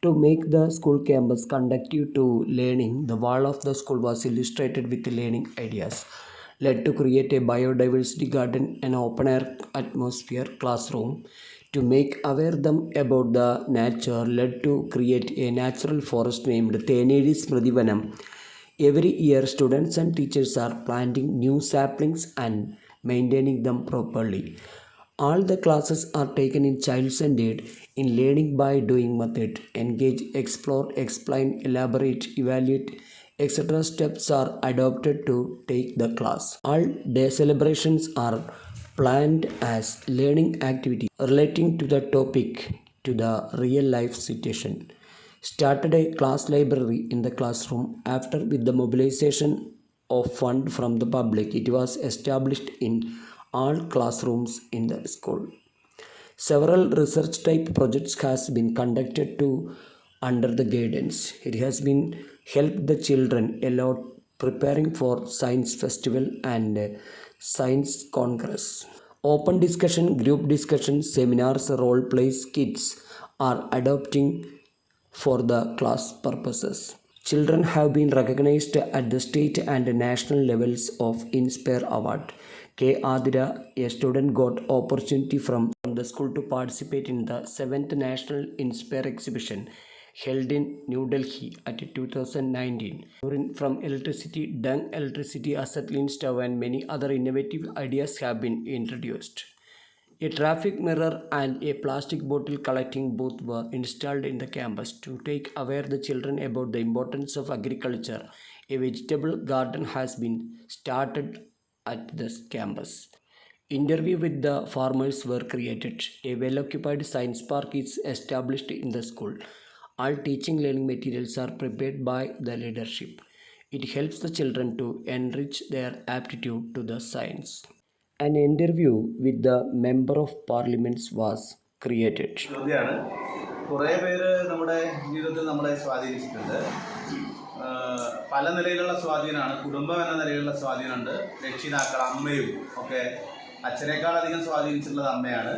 To make the school campus conducive to learning, the wall of the school was illustrated with learning ideas, led to create a biodiversity garden, an open-air atmosphere classroom. To make aware them about the nature, led to create a natural forest named Thenedi Smritivanam. Every year, students and teachers are planting new saplings and maintaining them properly. All the classes are taken in child-centered, in learning by doing method. Engage, explore, explain, elaborate, evaluate, etc. steps are adopted to take the class. All day celebrations are planned as learning activity relating to the topic to the real life situation. Started a class library in the classroom. After, with the mobilization of fund from the public, it was established in all classrooms in the school. Several research type projects has been conducted to under the guidance. It has been helped the children a lot preparing for science festival and science congress. Open discussion, group discussion, seminars, role plays, kits are adopting for the class purposes. Children have been recognized at the state and national levels of Inspire Award. K. Adira, a student, got opportunity from the school to participate in the 7th National Inspire exhibition held in New Delhi at 2019. From electricity, dung electricity, acetylene stove and many other innovative ideas have been introduced. A traffic mirror and a plastic bottle collecting booth were installed in the campus to take aware the children about the importance of agriculture. A vegetable garden has been started at this campus. Interview with the farmers were created. A well-occupied science park is established in the school. All teaching learning materials are prepared by the leadership. It helps the children to enrich their aptitude to the science. An interview with the Member of Parliament was created. ചോദ്യമാണ്. കുറേ പേര് നമ്മുടെ ജീവിതത്തിൽ നമ്മളെ സ്വാധീനിച്ചിട്ടുണ്ട്. പല നിലയിലുള്ള സ്വാധീനമാണ്. കുടുംബം എന്ന നിലയിലുള്ള സ്വാധീനമുണ്ട്. രക്ഷിതാക്കൾ, അമ്മയും ഒക്കെ. അച്ഛനേക്കാളധികം സ്വാധീനിച്ചിട്ടുള്ളത് അമ്മയാണ്.